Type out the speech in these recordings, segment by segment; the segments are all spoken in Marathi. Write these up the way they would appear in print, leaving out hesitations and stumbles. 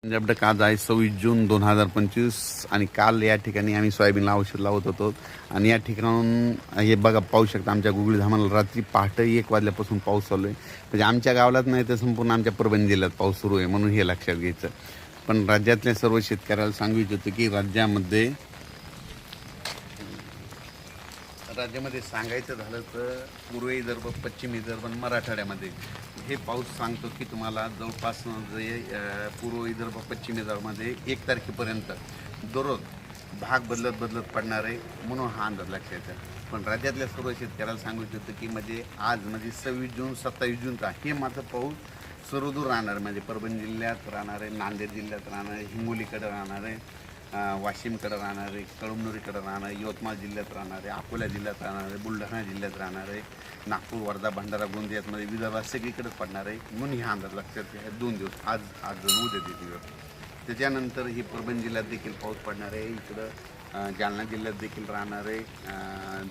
पंजाब आज आहे 26 जून 2025 आणि काल या ठिकाणी आम्ही सोयाबीनला औषध लावत होतो आणि या ठिकाणाहून हे बघा पाहू शकता आमच्या गुगल आम्हाला रात्री पहाटे 1 वाजल्यापासून पाऊस चालू आहे. म्हणजे आमच्या गावालाच नाही तर संपूर्ण आमच्या परभणी जिल्ह्यात पाऊस सुरू आहे म्हणून हे लक्षात घ्यायचं. पण राज्यातल्या सर्व शेतकऱ्याला सांगू इच्छितो की राज्यामध्ये सांगायचं झालं तर पूर्व विदर्भ, पश्चिम विदर्भ आणि मराठवाड्यामध्ये हे पाऊस सांगतो की तुम्हाला जवळपास पूर्व विदर्भ, पश्चिम विदर्भामध्ये 1 तारखेपर्यंत दररोज भाग बदलत पडणार आहे म्हणून हा अंदाज लक्षात येतो. पण राज्यातल्या सर्व शेतकऱ्याला सांगू इच्छितो की म्हणजे आज म्हणजे 26 जून 27 जूनचा हे मात्र पाऊस सर्वदूर राहणार. म्हणजे परभणी जिल्ह्यात राहणार आहे, नांदेड जिल्ह्यात राहणार आहे, हिंगोलीकडे राहणार आहे, वाशिमकडे राहणार आहे, कळमनुरीकडे राहणार आहे, यवतमाळ जिल्ह्यात राहणार आहे, अकोला जिल्ह्यात राहणार आहे, बुलढाणा जिल्ह्यात राहणार आहे, नागपूर, वर्धा, भंडारा, गोंदियामध्ये विदर्भात सगळीकडेच पडणार आहे म्हणून हा अंदाज लक्षात घ्या. 2 दिवस आज उद्या दिवस. त्याच्यानंतर ही परभणी जिल्ह्यात देखील पाऊस पडणार आहे, इकडं जालना जिल्ह्यात देखील राहणार आहे,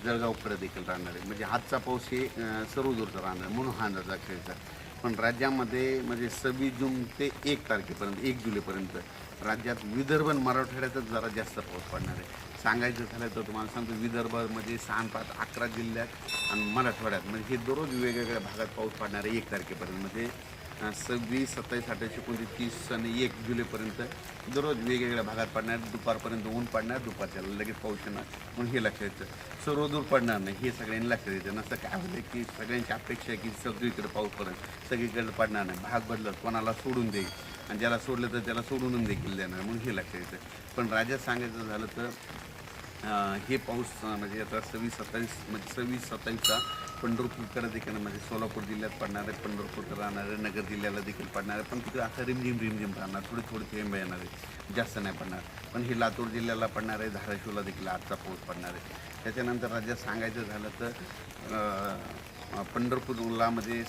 जळगावकडे देखील राहणार आहे. म्हणजे आजचा पाऊस हे सर्वदूरचा राहणार म्हणून हा अंदाज लक्षात घ्यायचा. पण राज्यामध्ये म्हणजे 26 जून ते 1 तारखेपर्यंत 1 जुलैपर्यंत राज्यात विदर्भ आणि मराठवाड्यातच जरा जास्त पाऊस पडणार आहे. सांगायचं झालं तर तुम्हाला सांगतो विदर्भामध्ये 6-5-11 जिल्ह्यात आणि मराठवाड्यात म्हणजे हे दररोज वेगवेगळ्या भागात पाऊस पडणार आहे 1 तारखेपर्यंत. म्हणजे 26, 27, 28, 29, 30 आणि 1 जुलैपर्यंत दररोज वेगवेगळ्या भागात पडणार. दुपारपर्यंत ऊन पडणार, दुपारच्याला लगेच पाऊस येणार म्हणून हे लक्षात येतं. सर्वदूर पडणार नाही हे सगळ्यांनी लक्षात येतं. नसतं काय होतं की सगळ्यांची अपेक्षा आहे की सगळीकडे पाऊस पडेल, सगळीकडे पडणार नाही, भाग बदलत कोणाला सोडून देईल आणि ज्याला सोडलं तर त्याला सोडून देखील देणार म्हणून हे लक्षात येतं. पण राज्यात सांगायचं झालं तर हे पाऊस म्हणजे आता 26-27 म्हणजे 26-27चा पंढरपूरकडे देखील म्हणजे सोलापूर जिल्ह्यात पडणार आहे, पंढरपूरकडे राहणार आहे, नगर जिल्ह्याला देखील पडणार आहे. पण तिकडे आता रिमझिम राहणार, थोडी थेंब येणार आहे, जास्त नाही पडणार. पण हे लातूर जिल्ह्याला पडणार आहे, धाराशिवला देखील आजचा पाऊस पडणार आहे. त्याच्यानंतर राज्यात सांगायचं झालं तर पंढरपूरला म्हणजे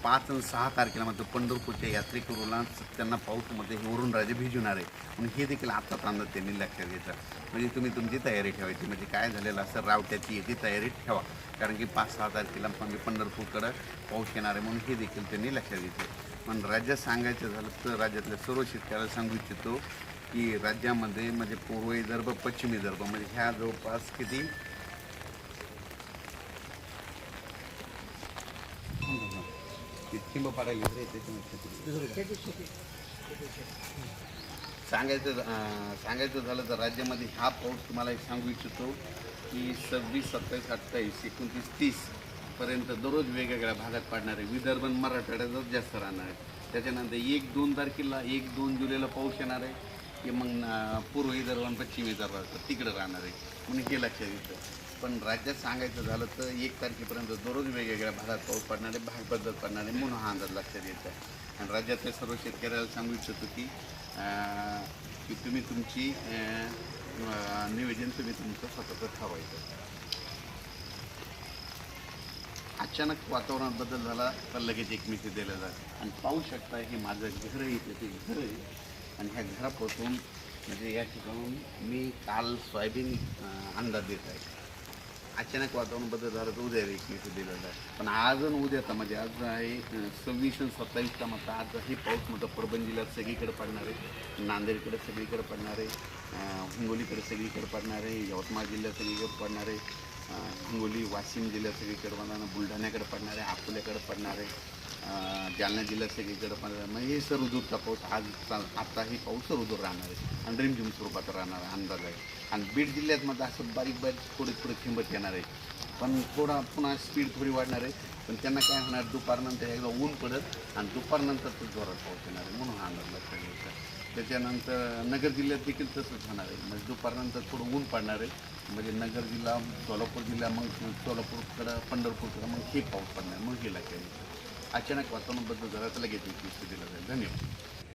5 आणि 6 तारखेला म्हणजे पंढरपूरच्या यात्रेकरूला त्यांना पाऊसमध्ये वरून राजे भिजवणार आहे म्हणून हे देखील आत्ताच अंदाज त्यांनी लक्षात घ्यायचा. म्हणजे तुम्ही तुमची तयारी ठेवायची. म्हणजे काय झालेलं असं रावट्याची याची तयारी ठेवा, कारण की 5-6 तारखेला म्हणजे पंढरपूरकडं पाऊस येणार आहे म्हणून हे देखील त्यांनी लक्षात घ्यायचं. पण राज्यात सांगायचं झालं तर राज्यातल्या सर्व शेतकऱ्याला सांगू इच्छितो की राज्यामध्ये म्हणजे पूर्व विदर्भ, पश्चिम विदर्भ म्हणजे ह्या जवळपास किती सांगायचं झालं तर राज्यामध्ये हा पाऊस तुम्हाला एक सांगू इच्छितो की 26, 27, 28, 29, 30 पर्यंत दररोज वेगवेगळ्या भागात पडणार आहे. विदर्भ आणि मराठवाड्यातच जास्त राहणार आहे. त्याच्यानंतर 1-2 तारखेला 1-2 जुलैला पाऊस येणार आहे की मग पूर्व विदर्भ आणि पश्चिम विदर्भात तिकडं राहणार आहे म्हणून हे लक्षात येतं. पण राज्यात सांगायचं झालं तर 1 तारखेपर्यंत दररोज वेगवेगळ्या भागात पाऊस पडणारे, भाग बदलत पडणारे म्हणून हा अंदाज लक्षात येत आहे. आणि राज्यातल्या सर्व शेतकऱ्याला सांगू इच्छितो की तुम्ही तुमची नियोजन तुम्ही तुमचं स्वतःचं ठरवायचं. अचानक वातावरणात बदल झाला तर लगेच एक मेसेज दिला जातं आणि पाहू शकता हे माझं घर आहे, ते घर आहे आणि ह्या घरापासून म्हणजे या ठिकाणून मी काल सोयाबीन अंदाज देत आहे. अचानक वातावरण बदल झालं तर उद्या एक मेसेज दिला जाईल. पण आज आणि उद्याचा म्हणजे आज आहे 26 आणि 27चा मग आज ही पाऊस मग परभणी जिल्ह्यात सगळीकडे पडणार आहे, नांदेडकडे सगळीकडे पडणार आहे, हिंगोलीकडे सगळीकडे पडणार आहे, यवतमाळ जिल्ह्यात सगळीकडे पडणार आहे, हिंगोली, वाशिम जिल्ह्यात सगळीकडे पडणार आहे, बुलढाण्याकडे पडणार आहे, अकोल्याकडे पडणार आहे, जालना जिल्ह्यात सगळीकडे पडणार आहे. म्हणजे हे सर्वदूरचा पाऊस आताही पाऊस सर्वदूर राहणार आहे आणि रिमझिम स्वरूपात राहणार अंदाज आहे. आणि बीड जिल्ह्यात मध्ये असं बारीक थोडे थिंबत येणार आहे. पण पुन्हा स्पीड थोडी वाढणार आहे. पण त्यांना काय होणार दुपारनंतर एकदा ऊन पडत आणि दुपारनंतर तो जोरात पाऊस येणार आहे म्हणून हा अंदाज लक्षात घ्यायचा. त्याच्यानंतर नगर जिल्ह्यात देखील तसंच होणार आहे. म्हणजे दुपारनंतर थोडं ऊन पडणार आहे. म्हणजे नगर जिल्हा, सोलापूर जिल्हा, मग सोलापूरकडं, पंढरपूरकडं मग हे पाऊस पडणार मग हे लक्षात घ्यायचं. अचानक वातावरण बदल झाला तर लगेच दिला जाईल. धन्यवाद.